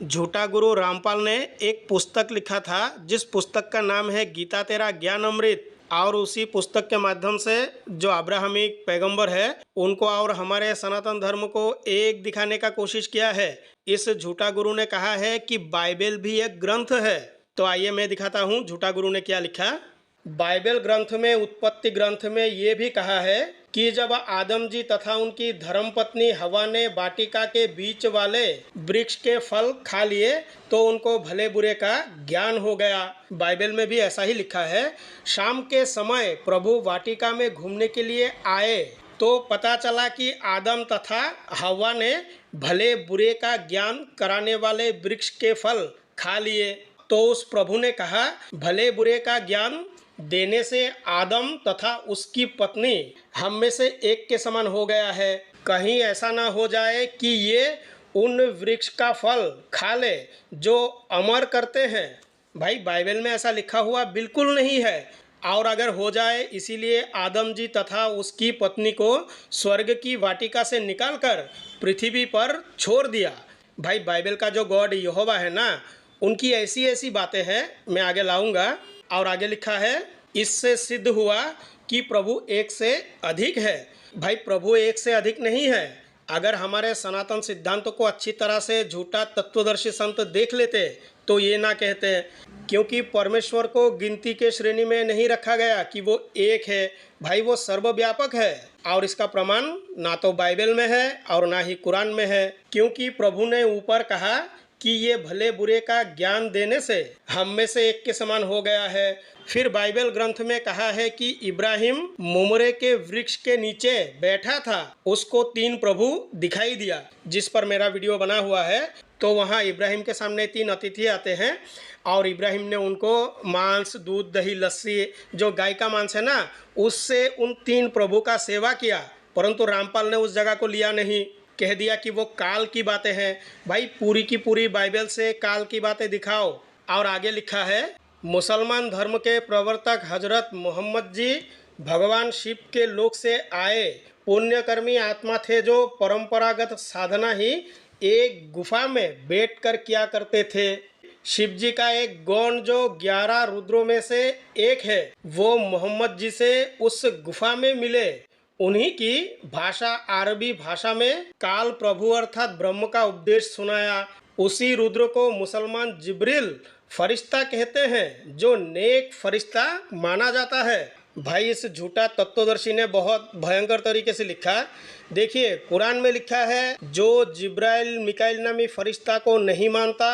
झूठा गुरु रामपाल ने एक पुस्तक लिखा था जिस पुस्तक का नाम है गीता तेरा ज्ञान अमृत। और उसी पुस्तक के माध्यम से जो अब्राहमिक पैगंबर है उनको और हमारे सनातन धर्म को एक दिखाने का कोशिश किया है। इस झूठा गुरु ने कहा है कि बाइबल भी एक ग्रंथ है। तो आइए मैं दिखाता हूँ झूठा गुरु ने क्या लिखा। बाइबल ग्रंथ में उत्पत्ति ग्रंथ में ये भी कहा है कि जब आदम जी तथा उनकी धर्मपत्नी हवा ने वाटिका के बीच वाले वृक्ष के फल खा लिए तो उनको भले बुरे का ज्ञान हो गया। बाइबल में भी ऐसा ही लिखा है। शाम के समय प्रभु वाटिका में घूमने के लिए आए तो पता चला कि आदम तथा हवा ने भले बुरे का ज्ञान कराने वाले वृक्ष के फल खा लिए। तो उस प्रभु ने कहा, भले बुरे का ज्ञान देने से आदम तथा उसकी पत्नी हम में से एक के समान हो गया है। कहीं ऐसा ना हो जाए कि ये उन वृक्ष का फल खा ले जो अमर करते हैं। भाई बाइबल में ऐसा लिखा हुआ बिल्कुल नहीं है। और अगर हो जाए इसीलिए आदम जी तथा उसकी पत्नी को स्वर्ग की वाटिका से निकालकर पृथ्वी पर छोड़ दिया। भाई बाइबल का जो गॉड यहोवा है ना, उनकी ऐसी ऐसी बातें हैं, मैं आगे लाऊंगा। और आगे लिखा है, इससे सिद्ध हुआ कि प्रभु एक से अधिक है। भाई प्रभु एक से अधिक नहीं है। अगर हमारे सनातन सिद्धांतों को अच्छी तरह से झूठा तत्वदर्शी संत देख लेते तो ये ना कहते, क्योंकि परमेश्वर को गिनती के श्रेणी में नहीं रखा गया कि वो एक है। भाई वो सर्वव्यापक है और इसका प्रमाण ना तो बाइबल में है और ना ही कुरान में है। क्योंकि प्रभु ने ऊपर कहा कि ये भले बुरे का ज्ञान देने से हम में से एक के समान हो गया है। फिर बाइबल ग्रंथ में कहा है कि इब्राहिम मुमरे के वृक्ष के नीचे बैठा था, उसको 3 प्रभु दिखाई दिया, जिस पर मेरा वीडियो बना हुआ है। तो वहाँ इब्राहिम के सामने 3 अतिथि आते हैं और इब्राहिम ने उनको मांस, दूध, दही, लस्सी, जो गाय का मांस है ना, उससे उन 3 प्रभु का सेवा किया। परंतु रामपाल ने उस जगह को लिया नहीं, कह दिया कि वो काल की बातें हैं। भाई पूरी की पूरी बाइबल से काल की बातें दिखाओ। और आगे लिखा है, मुसलमान धर्म के प्रवर्तक हजरत मोहम्मद जी भगवान शिव के लोक से आए पुण्यकर्मी आत्मा थे जो परंपरागत साधना ही एक गुफा में बैठकर किया करते थे। शिव जी का एक गौण जो 11 रुद्रों में से एक है, वो मोहम्मद जी से उस गुफा में मिले। उन्हीं की भाषा अरबी भाषा में काल प्रभु अर्थात ब्रह्म का उपदेश सुनाया। उसी रुद्र को मुसलमान जिब्रील फरिश्ता कहते हैं, जो नेक फरिश्ता माना जाता है। भाई इस झूठा तत्वदर्शी ने बहुत भयंकर तरीके से लिखा। देखिए कुरान में लिखा है, जो जिब्राइल मिकाइल नामी फरिश्ता को नहीं मानता,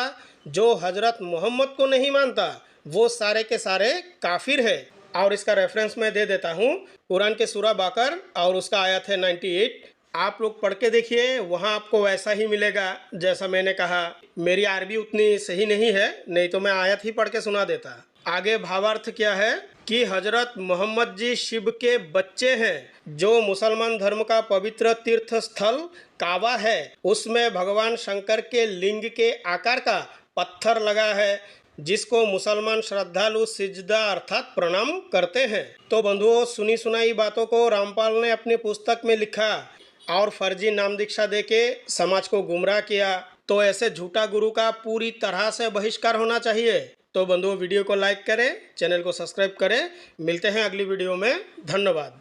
जो हजरत मोहम्मद को नहीं मानता, वो सारे के सारे काफिर है। और इसका रेफरेंस मैं दे देता हूँ, कुरान के सूरा बाकर और उसका आयत है 98। आप लोग पढ़ के देखिए, वहाँ आपको वैसा ही मिलेगा जैसा मैंने कहा। मेरी अरबी उतनी सही नहीं है, नहीं तो मैं आयत ही पढ़ के सुना देता। आगे भावार्थ क्या है कि हजरत मोहम्मद जी शिव के बच्चे हैं। जो मुसलमान धर्म का पवित्र तीर्थ स्थल काबा है, उसमें भगवान शंकर के लिंग के आकार का पत्थर लगा है, जिसको मुसलमान श्रद्धालु सिजदा अर्थात प्रणाम करते हैं। तो बंधुओं, सुनी सुनाई बातों को रामपाल ने अपनी पुस्तक में लिखा और फर्जी नाम दीक्षा देके समाज को गुमराह किया। तो ऐसे झूठा गुरु का पूरी तरह से बहिष्कार होना चाहिए। तो बंधुओं, वीडियो को लाइक करें, चैनल को सब्सक्राइब करें। मिलते हैं अगली वीडियो में। धन्यवाद।